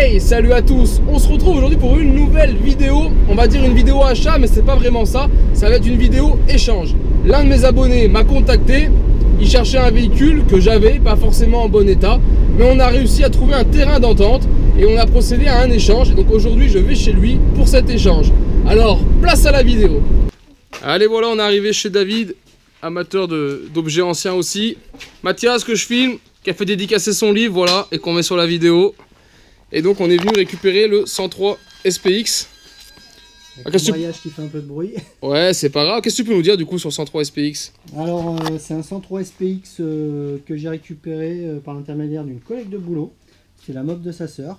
Hey, salut à tous. On se retrouve aujourd'hui pour une nouvelle vidéo. On va dire une vidéo achat, mais c'est pas vraiment ça. Ça va être une vidéo échange. L'un de mes abonnés m'a contacté. Il cherchait un véhicule que j'avais, pas forcément en bon état, mais on a réussi à trouver un terrain d'entente et on a procédé à un échange. Et donc aujourd'hui, je vais chez lui pour cet échange. Alors, place à la vidéo. Allez, voilà, on est arrivé chez David, amateur d'objets anciens aussi. Mathias, que je filme, qui a fait dédicacer son livre, voilà, et qu'on met sur la vidéo. Et donc on est venu récupérer le 103 SPX. Avec un maillage qui fait un peu de bruit. Ouais, c'est pas grave. Qu'est-ce que tu peux nous dire du coup sur le 103 SPX? Alors c'est un 103 SPX que j'ai récupéré par l'intermédiaire d'une collègue de boulot. C'est la mob de sa sœur.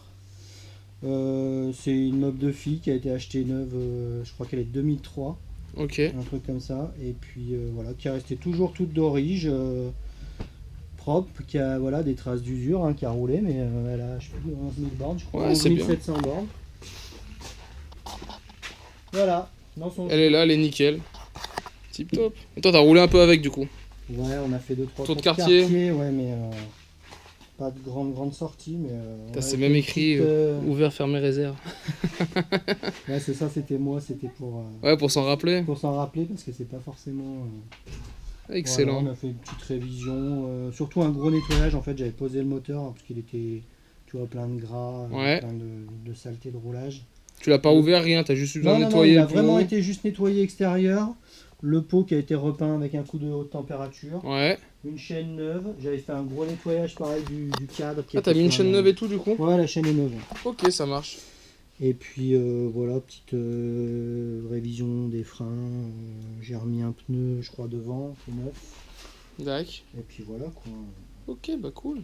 C'est une mob de fille qui a été achetée neuve, je crois qu'elle est 2003. Ok. Un truc comme ça. Et puis voilà, qui est restée toujours toute d'orige. Propre, qui a voilà, des traces d'usure, hein, qui a roulé, mais elle a je sais plus, 11 000 bornes, je crois, ouais, 11 700 bornes. Voilà, dans son... Elle est là, elle est nickel. Tip top. Et toi, t'as roulé un peu avec du coup? Ouais, on a fait 2-3 tours de quartier. Ouais, mais pas de grande sortie, mais... c'est même écrit ouvert, fermé, réserve. Ouais, c'est ça, c'était moi, c'était pour... ouais, pour s'en rappeler. Pour s'en rappeler, parce que c'est pas forcément... Excellent. Voilà, on a fait une petite révision, surtout un gros nettoyage. En fait, j'avais posé le moteur parce qu'il était, tu vois, plein de gras, ouais. Plein de saleté de roulage. Tu l'as pas ouvert, rien, t'as juste eu besoin de nettoyer. Non, il a vraiment été juste nettoyé extérieur. Le pot qui a été repeint avec un coup de haute température. Ouais. Une chaîne neuve. J'avais fait un gros nettoyage pareil du cadre. Ah, t'as mis une chaîne neuve et tout du coup? Ouais, la chaîne est neuve. Ok, ça marche. Et puis voilà, petite révision des freins. J'ai remis un pneu, je crois, devant, tout neuf. D'accord. Et puis voilà quoi. Ok, bah cool.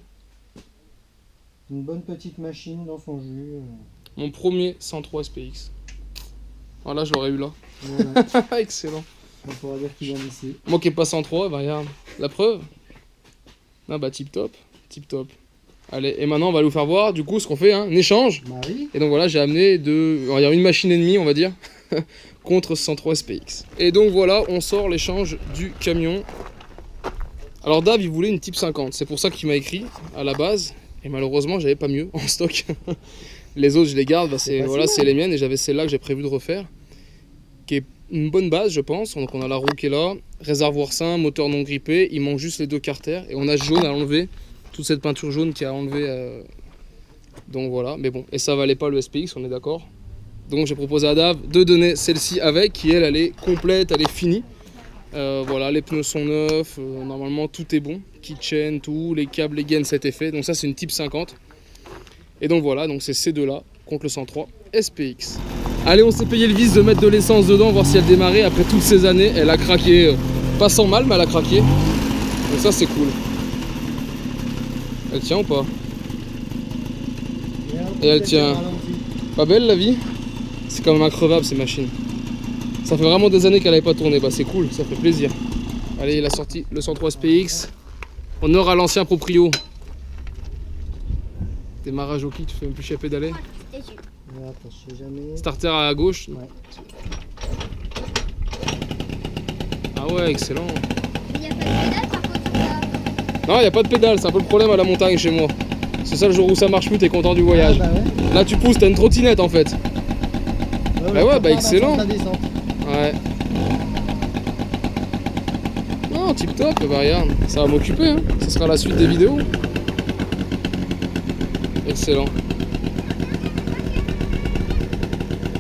Une bonne petite machine dans son jus. Mon premier 103 SPX. Voilà, je l'aurais eu là. Voilà. Excellent. On pourra dire qu'il vient d'ici. Moi qui est pas 103, bah regarde. La preuve. Ah bah tip top. Tip top. Allez, et maintenant on va vous faire voir du coup ce qu'on fait, hein, un échange. Bah oui. Et donc voilà, j'ai amené on va dire une machine et demie, on va dire, contre 103 SPX. Et donc voilà, on sort l'échange du camion. Alors Dave, il voulait une Type 50, c'est pour ça qu'il m'a écrit à la base. Et malheureusement, j'avais pas mieux en stock. Les autres, je les garde, bah, c'est les miennes. Et j'avais celle-là que j'ai prévu de refaire, qui est une bonne base, je pense. Donc on a la roue qui est là, réservoir sain, moteur non grippé. Il manque juste les deux carters. Et on a ce jaune à enlever, toute cette peinture jaune qui a enlevé. Donc voilà, mais bon. Et ça valait pas le SPX, on est d'accord. Donc j'ai proposé à Dave de donner celle-ci avec, qui elle est complète, elle est finie. Voilà, les pneus sont neufs, normalement tout est bon, keychain, tout, les câbles, les gaines, c'était fait. Donc ça c'est une Type 50. Et donc voilà, donc c'est ces deux-là contre le 103 SPX. Allez, on s'est payé le vice de mettre de l'essence dedans, voir si elle démarrait. Après toutes ces années, elle a craqué, pas sans mal, mais elle a craqué. Donc ça c'est cool. Elle tient ou pas? Et elle tient. Pas belle la vie? C'est quand même increvable ces machines. Ça fait vraiment des années qu'elle n'avait pas tourné, bah c'est cool, ça fait plaisir. Allez, il a sorti le 103 SPX. Honneur à l'ancien proprio. Démarrage au kit, tu fais même plus chier à pédaler. Attends, je sais jamais. Starter à gauche. Ouais. Ah ouais, excellent. Il n'y a pas de pédale par contre. Non, il n'y a pas de pédale, c'est un peu le problème à la montagne chez moi. C'est ça le jour où ça marche plus, t'es content du voyage. Ah, bah ouais. Là tu pousses, t'as une trottinette en fait. Bah ouais, bah excellent. Ouais. Non, tip top, bah regarde, ça va m'occuper, hein. Ce sera la suite des vidéos. Excellent.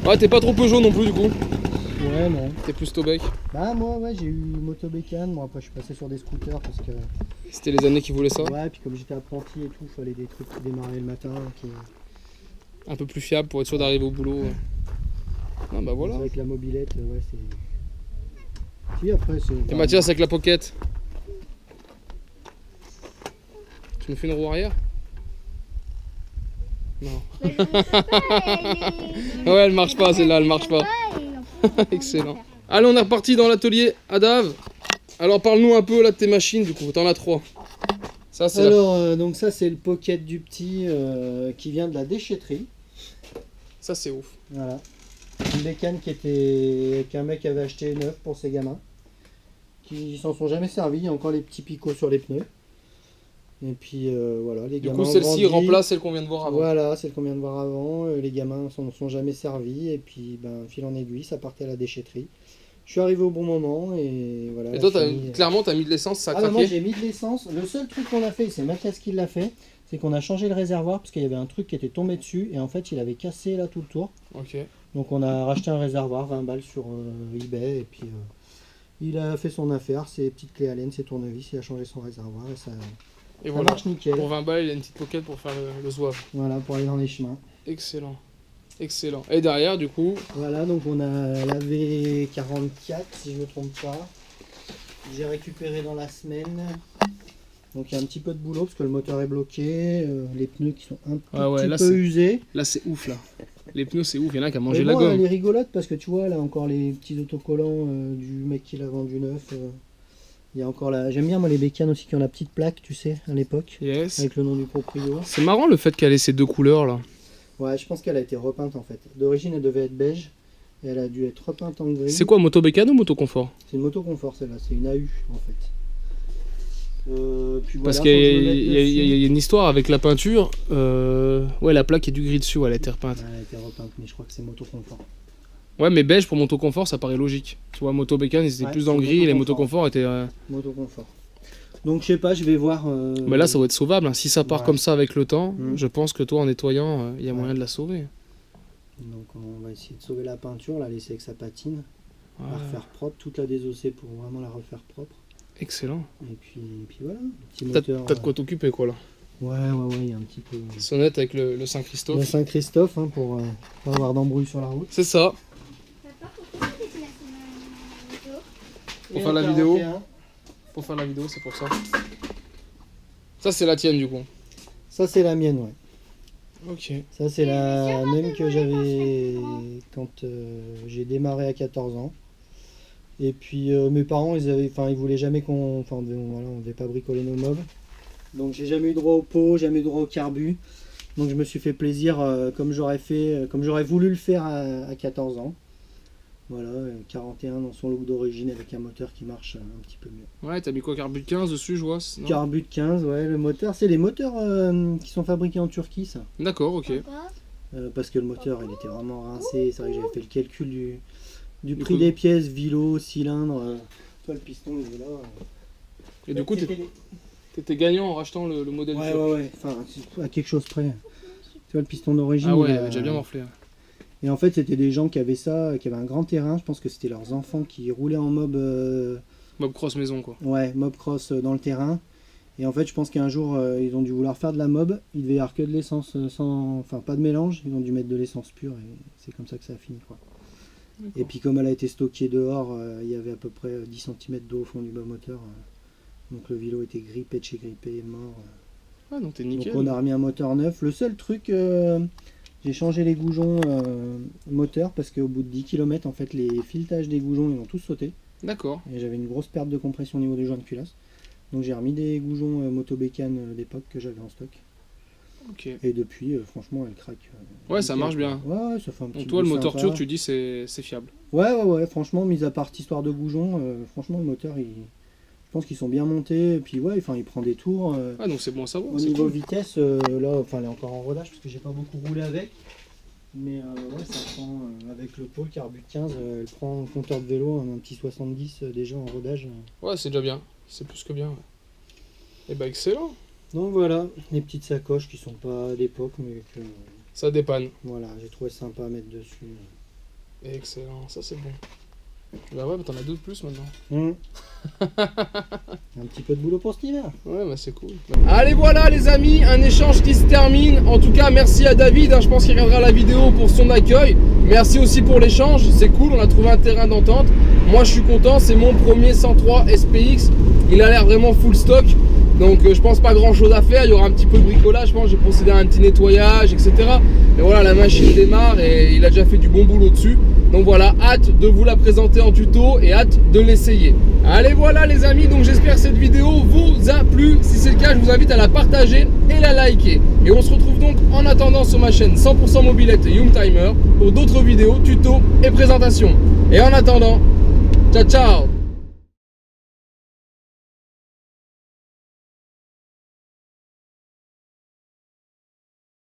Ouais, t'es pas trop Peugeot non plus du coup. Ouais, non. T'es plus Tobec. Bah moi, ouais, j'ai eu motobécane. Bon, après je suis passé sur des scooters parce que... C'était les années qui voulaient ça. Ouais, puis comme j'étais apprenti et tout, il fallait des trucs qui démarraient le matin. Un peu plus fiable pour être sûr d'arriver au boulot. Ah bah voilà. Avec la mobilette, ouais, c'est... Si, après c'est... Et Mathias avec la pocket. Tu nous fais une roue arrière? Non. Ouais, elle marche pas celle-là, elle marche pas. Excellent. Allez, on est reparti dans l'atelier à Dave. Alors parle-nous un peu là de tes machines du coup, t'en as 3. Ça c'est donc ça c'est le pocket du petit qui vient de la déchetterie. Ça c'est ouf. Voilà. Une bécane qu'un mec avait acheté neuf pour ses gamins. Qui s'en sont jamais servis, il y a encore les petits picots sur les pneus. Et puis voilà, les Du gamins coup, ont celle-ci grandi. remplace celle qu'on vient de voir avant. Voilà, celle qu'on vient de voir avant. Les gamins s'en sont jamais servis. Et puis, fil en aiguille, ça partait à la déchetterie. Je suis arrivé au bon moment et voilà. Et la toi, famille- clairement, t'as mis de l'essence, ça a Ah bah moi craqué. j'ai mis de l'essence. Le seul truc qu'on a fait, c'est Mathias qui l'a fait, c'est qu'on a changé le réservoir parce qu'il y avait un truc qui était tombé dessus et en fait il avait cassé là tout le tour. Ok. Donc on a racheté un réservoir, 20 balles sur eBay et puis il a fait son affaire, ses petites clés Allen, ses tournevis, il a changé son réservoir et ça Et voilà. marche nickel. Pour 20 balles, il a une petite pocket pour faire le zouave. Voilà, pour aller dans les chemins. Excellent. Excellent. Et derrière, du coup, Voilà, donc on a la V44 si je ne me trompe pas. J'ai récupéré dans la semaine. Donc il y a un petit peu de boulot parce que le moteur est bloqué, les pneus qui sont un tout petit là, peu c'est- usés. là, c'est ouf, là. Les pneus, c'est ouf. Il y en a qui a Mais mangé bon, la gomme. elle est rigolote parce que tu vois, là encore les petits autocollants du mec qui l'a vendu neuf. Il y a encore la. J'aime bien moi les bécanes aussi qui ont la petite plaque, tu sais, à l'époque, Yes. avec le nom du proprio. C'est marrant le fait qu'elle ait ces deux couleurs, là. Ouais, je pense qu'elle a été repeinte en fait. D'origine, elle devait être beige et elle a dû être repeinte en gris. C'est quoi, moto bécane ou moto confort? C'est une moto confort celle-là, c'est une AU en fait. Puis Parce voilà, qu'il faut que je me mette y, a dessus. une histoire avec la peinture. Ouais, la plaque est du gris dessus, elle a été repeinte. Ouais, elle a été repeinte, mais je crois que c'est moto confort. Ouais, mais beige pour moto confort, ça paraît logique. Tu vois, moto bécane, ils étaient Ouais, plus dans le c'est gris, et les moto motos confort étaient. Moto confort. Donc je sais pas, je vais voir. Mais là, ça va être sauvable, hein. Si ça part Ouais. comme ça avec le temps, Mm. je pense que toi, en nettoyant, il y a Ouais. moyen de la sauver. Donc on va essayer de sauver la peinture, la laisser avec sa patine, Ouais. la refaire propre, toute la désosser pour vraiment la refaire propre. Excellent. Et puis voilà, petit T'as moteur. t'as de quoi t'occuper, quoi, là. Ouais, il y a un petit peu. Sonnette avec le Le Saint-Christophe. Saint-Christophe pour pas avoir d'embrouille sur la route. C'est ça. Papa, pourquoi tu déplaces ma moto? Pour Et faire la un vidéo. 41. Pour faire la vidéo, c'est pour ça. Ça, c'est la tienne, du coup. Ça c'est la mienne, ouais. Ok. Ça c'est la Mais même sûr, que quand j'avais c'est grand. quand j'ai démarré à 14 ans. Et puis mes parents ils voulaient jamais qu'on, on devait pas bricoler nos mobs. Donc j'ai jamais eu droit au pot, jamais eu droit au carbu. Donc je me suis fait plaisir comme j'aurais voulu le faire à 14 ans. Voilà, 41 dans son look d'origine avec un moteur qui marche un petit peu mieux. Ouais, t'as mis quoi, carbu de 15 dessus, je vois? Non. Carbu de 15, ouais, le moteur, c'est les moteurs qui sont fabriqués en Turquie ça. D'accord, ok. Papa, Parce que le moteur il était vraiment rincé, c'est vrai que j'avais fait le calcul du Du prix coup- des pièces, vilo, cylindre, toi le piston il est là. Et du coup, C'était- t'étais gagnant en rachetant le modèle. ouais, turc. ouais, enfin c'est à quelque chose près. Tu vois le piston d'origine. Ah ouais, il il a- avait déjà bien morflé. Et en fait c'était des gens qui avaient ça, qui avaient un grand terrain, je pense que c'était leurs enfants qui roulaient en mob, Mob cross maison, quoi. ouais, mob cross dans le terrain. Et en fait je pense qu'un jour ils ont dû vouloir faire de la mob, il devait y avoir que de l'essence sans, enfin pas de mélange, ils ont dû mettre de l'essence pure et c'est comme ça que ça a fini quoi. Et puis comme elle a été stockée dehors, il y avait à peu près 10 cm d'eau au fond du bas moteur. Donc le vélo était grippé de chez grippé, mort. Ah, donc t'es Donc nickel. on a remis un moteur neuf. Le seul truc, j'ai changé les goujons moteur parce qu'au bout de 10 km, en fait, les filetages des goujons, ils ont tous sauté. D'accord. Et j'avais une grosse perte de compression au niveau des joints de culasse. Donc j'ai remis des goujons motobécane d'époque que j'avais en stock. Ok. Et depuis, franchement, elle craque. Ouais, ça nickel, marche bien. quoi. Ouais, ça fait un petit Donc toi, le bout moteur sympa. turc, tu dis c'est fiable. Ouais, franchement, mis à part cette histoire de goujons, franchement, le moteur, je pense qu'ils sont bien montés. Et puis, ouais, enfin, il prend des tours. Ah, donc c'est bon à savoir. Au c'est niveau cool. vitesse, là, enfin, elle est encore en rodage parce que j'ai pas beaucoup roulé avec. Mais ouais, ça prend, avec le pot, le carbu de 15, elle prend un compteur de vélo, un petit 70 déjà en rodage. Ouais, c'est déjà bien. C'est plus que bien. Ouais. Et bah, excellent. Donc voilà, les petites sacoches qui sont pas d'époque, mais que Ça dépanne. voilà, j'ai trouvé sympa à mettre dessus. Excellent. Ça, c'est bon. Bah ouais, mais t'en as deux de plus maintenant. Un petit peu de boulot pour cet hiver. Ouais, bah c'est cool. Allez, voilà les amis, un échange qui se termine. En tout cas, merci à David, hein, je pense qu'il regardera la vidéo pour son accueil. Merci aussi pour l'échange, c'est cool, on a trouvé un terrain d'entente. Moi je suis content, c'est mon premier 103 SPX. Il a l'air vraiment full stock. Donc je pense pas grand chose à faire, il y aura un petit peu de bricolage, je pense, j'ai procédé à un petit nettoyage, etc. Mais voilà, la machine démarre et il a déjà fait du bon boulot dessus. Donc voilà, hâte de vous la présenter en tuto et hâte de l'essayer. Allez voilà les amis, donc j'espère que cette vidéo vous a plu. Si c'est le cas, je vous invite à la partager et la liker. Et on se retrouve donc en attendant sur ma chaîne 100% mobilette Youngtimer pour d'autres vidéos, tutos et présentations. Et en attendant, ciao ciao.